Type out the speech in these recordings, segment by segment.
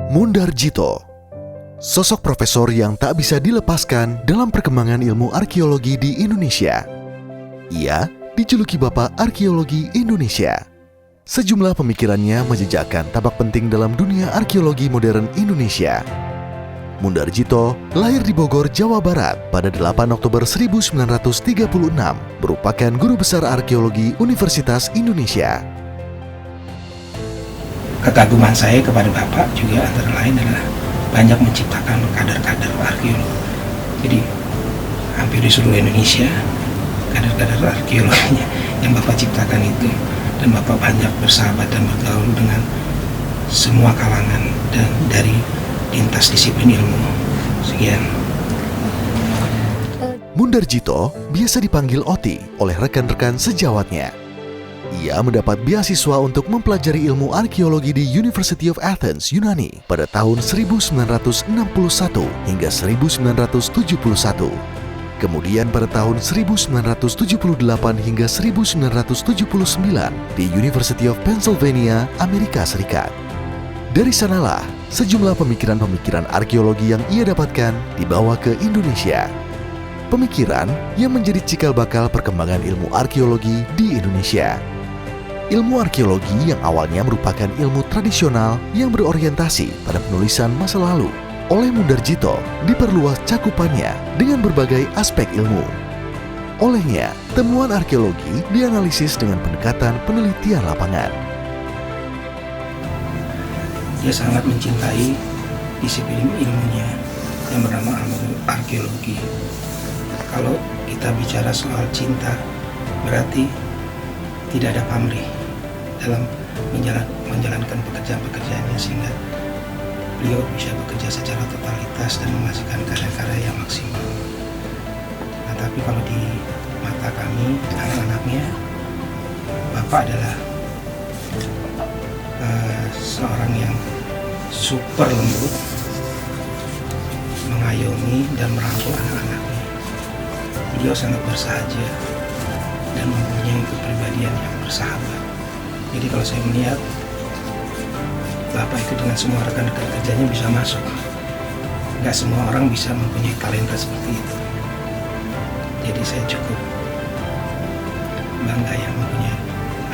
Mundarjito, sosok profesor yang tak bisa dilepaskan dalam perkembangan ilmu arkeologi di Indonesia. Ia dijuluki Bapak Arkeologi Indonesia. Sejumlah pemikirannya menjejakkan tapak penting dalam dunia arkeologi modern Indonesia. Mundarjito lahir di Bogor, Jawa Barat pada 8 Oktober 1936, merupakan guru besar arkeologi Universitas Indonesia. Kekaguman saya kepada Bapak juga antara lain adalah banyak menciptakan kader-kader arkeolog. Jadi hampir di seluruh Indonesia kader-kader arkeologinya yang Bapak ciptakan itu, dan Bapak banyak bersahabat dan bergaul dengan semua kalangan dan dari lintas disiplin ilmu. Sekian. Mundarjito biasa dipanggil Oti oleh rekan-rekan sejawatnya. Ia mendapat beasiswa untuk mempelajari ilmu arkeologi di University of Athens, Yunani pada tahun 1961 hingga 1971. Kemudian pada tahun 1978 hingga 1979 di University of Pennsylvania, Amerika Serikat. Dari sanalah sejumlah pemikiran-pemikiran arkeologi yang ia dapatkan dibawa ke Indonesia. Pemikiran yang menjadi cikal bakal perkembangan ilmu arkeologi di Indonesia. Ilmu arkeologi yang awalnya merupakan ilmu tradisional yang berorientasi pada penulisan masa lalu, oleh Mundarjito diperluas cakupannya dengan berbagai aspek ilmu. Olehnya, temuan arkeologi dianalisis dengan pendekatan penelitian lapangan. Dia sangat mencintai disiplin ilmunya yang bernama arkeologi. Kalau kita bicara soal cinta, berarti tidak ada pamrih dalam menjalankan pekerjaan-pekerjaannya, sehingga beliau bisa bekerja secara totalitas dan menghasilkan karya-karya yang maksimal. Nah, tapi kalau di mata kami, anak-anaknya, Bapak adalah seorang yang super lembut, mengayomi dan merangkul anak-anaknya. Beliau sangat bersahaja dan mempunyai kepribadian yang bersahabat. Jadi kalau saya melihat Bapak itu dengan semua rekan-rekan kerjanya bisa masuk. Nggak semua orang bisa mempunyai talenta seperti itu. Jadi saya cukup bangga yang mempunyai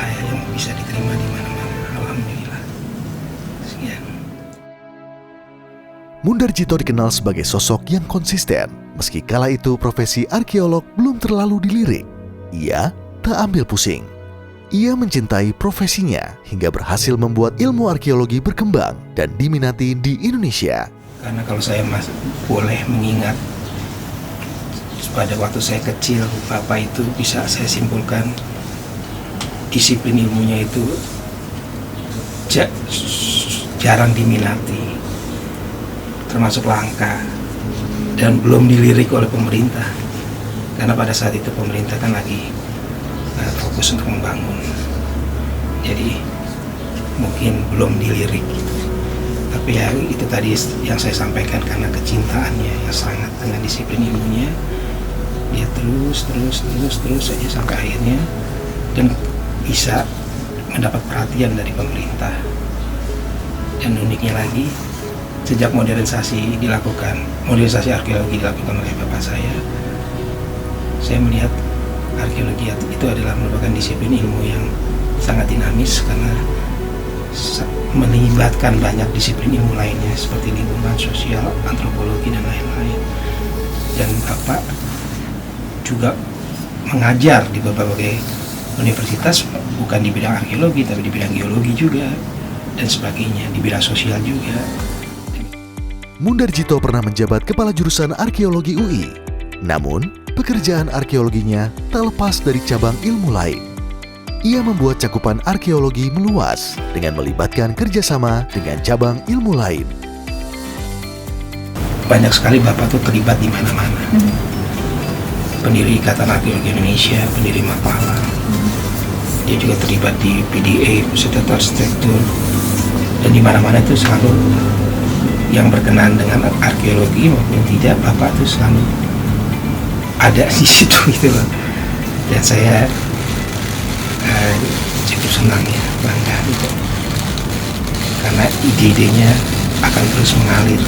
ayah yang bisa diterima di mana-mana. Alhamdulillah. Sekian. Mundarjito dikenal sebagai sosok yang konsisten, meski kala itu profesi arkeolog belum terlalu dilirik. Ia tak ambil pusing. Ia mencintai profesinya hingga berhasil membuat ilmu arkeologi berkembang dan diminati di Indonesia. Karena kalau saya boleh mengingat, pada waktu saya kecil, Bapak itu bisa saya simpulkan disiplin ilmunya itu jarang diminati, termasuk langka, dan belum dilirik oleh pemerintah. Karena pada saat itu pemerintah kan lagi fokus untuk membangun, jadi mungkin belum dilirik. Tapi ya itu tadi yang saya sampaikan, karena kecintaannya yang sangat dengan disiplin ilmunya, dia terus saja sampai akhirnya dan bisa mendapat perhatian dari pemerintah. Dan uniknya lagi, sejak modernisasi arkeologi dilakukan oleh bapak saya melihat arkeologi itu adalah merupakan disiplin ilmu yang sangat dinamis, karena melibatkan banyak disiplin ilmu lainnya seperti lingkungan, sosial, antropologi, dan lain-lain. Dan Bapak juga mengajar di berbagai universitas, bukan di bidang arkeologi tapi di bidang geologi juga dan sebagainya, di bidang sosial juga. Mundarjito pernah menjabat kepala jurusan arkeologi UI. Namun, pekerjaan arkeologinya tak lepas dari cabang ilmu lain. Ia membuat cakupan arkeologi meluas dengan melibatkan kerjasama dengan cabang ilmu lain. Banyak sekali Bapak tuh terlibat di mana-mana. Pendiri Ikatan Arkeologi Indonesia, pendiri Mapala. Dia juga terlibat di PDA, Pusat Data Arsitektur. Dan di mana-mana itu selalu yang berkenaan dengan arkeologi maupun tidak, Bapak tuh selalu ada di situ gitu loh. Dan saya cukup senang ya, bangga gitu, karena ide-idenya akan terus mengalir.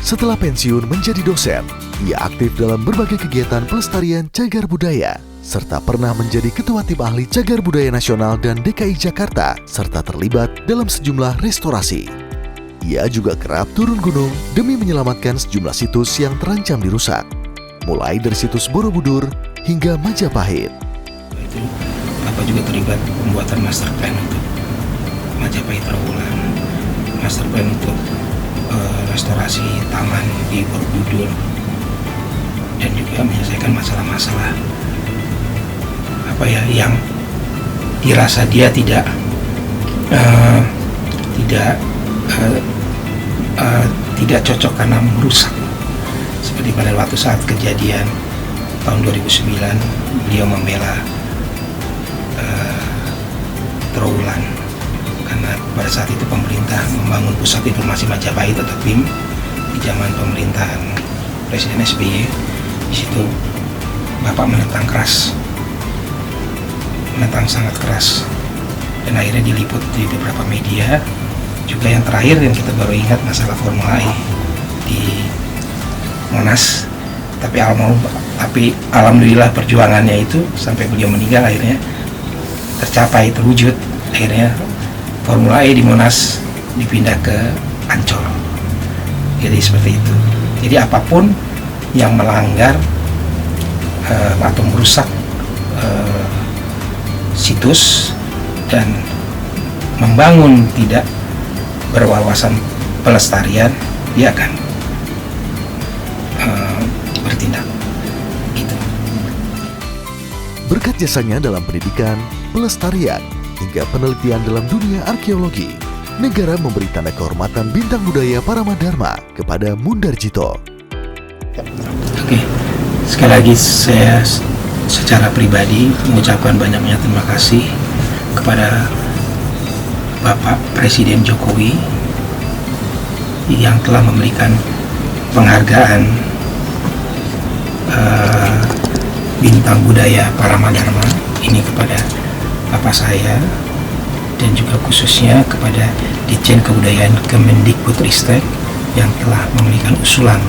Setelah pensiun menjadi dosen, ia aktif dalam berbagai kegiatan pelestarian cagar budaya, serta pernah menjadi Ketua Tim Ahli Cagar Budaya Nasional dan DKI Jakarta, serta terlibat dalam sejumlah restorasi. Ia juga kerap turun gunung demi menyelamatkan sejumlah situs yang terancam dirusak, mulai dari situs Borobudur hingga Majapahit. Itu Bapak juga terlibat pembuatan master plan untuk Majapahit Trawulan, master plan untuk restorasi taman di Borobudur, dan juga menyelesaikan masalah-masalah yang dirasa dia tidak cocok karena merusak. Seperti pada waktu saat kejadian tahun 2009, beliau membela Trawulan karena pada saat itu pemerintah membangun pusat informasi Majapahit atau PIM di zaman pemerintahan Presiden SBY. Di situ Bapak menentang sangat keras, dan akhirnya diliput di beberapa media. Juga yang terakhir yang kita baru ingat masalah Formula E di Monas, tapi alhamdulillah perjuangannya itu sampai beliau meninggal akhirnya terwujud. Akhirnya Formula E di Monas dipindah ke Ancol. Jadi seperti itu. Jadi apapun yang melanggar atau merusak situs dan membangun tidak berwawasan pelestarian, dia akan bertindak. Gitu. Berkat jasanya dalam pendidikan, pelestarian, hingga penelitian dalam dunia arkeologi, negara memberi tanda kehormatan Bintang Budaya Paramadharma kepada Mundarjito. Oke, sekali lagi saya secara pribadi mengucapkan banyak-banyak terima kasih kepada Bapak Presiden Jokowi yang telah memberikan penghargaan Bintang Budaya Paramadharma ini kepada Bapak saya, dan juga khususnya kepada Ditjen Kebudayaan Kemendikbudristek yang telah memberikan usulan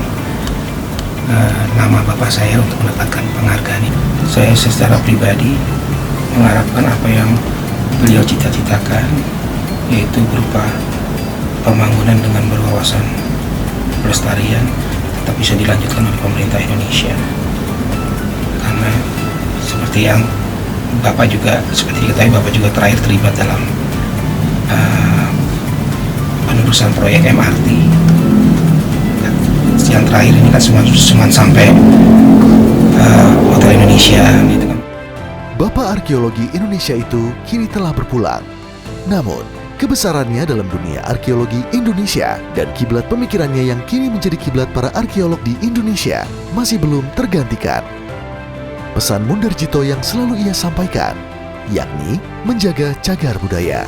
nama Bapak saya untuk mendapatkan penghargaan ini. Saya secara pribadi mengharapkan apa yang beliau cita-citakan, yaitu berupa pembangunan dengan berwawasan pelestarian, tetap bisa dilanjutkan oleh pemerintah Indonesia. Karena seperti yang Bapak juga, seperti diketahui, Bapak juga terakhir terlibat dalam penerusan proyek MRT. Yang terakhir ini kan cuma sampai Hotel Indonesia. Gitu kan. Bapak arkeologi Indonesia itu kini telah berpulang. Namun, kebesarannya dalam dunia arkeologi Indonesia dan kiblat pemikirannya yang kini menjadi kiblat para arkeolog di Indonesia masih belum tergantikan. Pesan Mundarjito yang selalu ia sampaikan, yakni menjaga cagar budaya.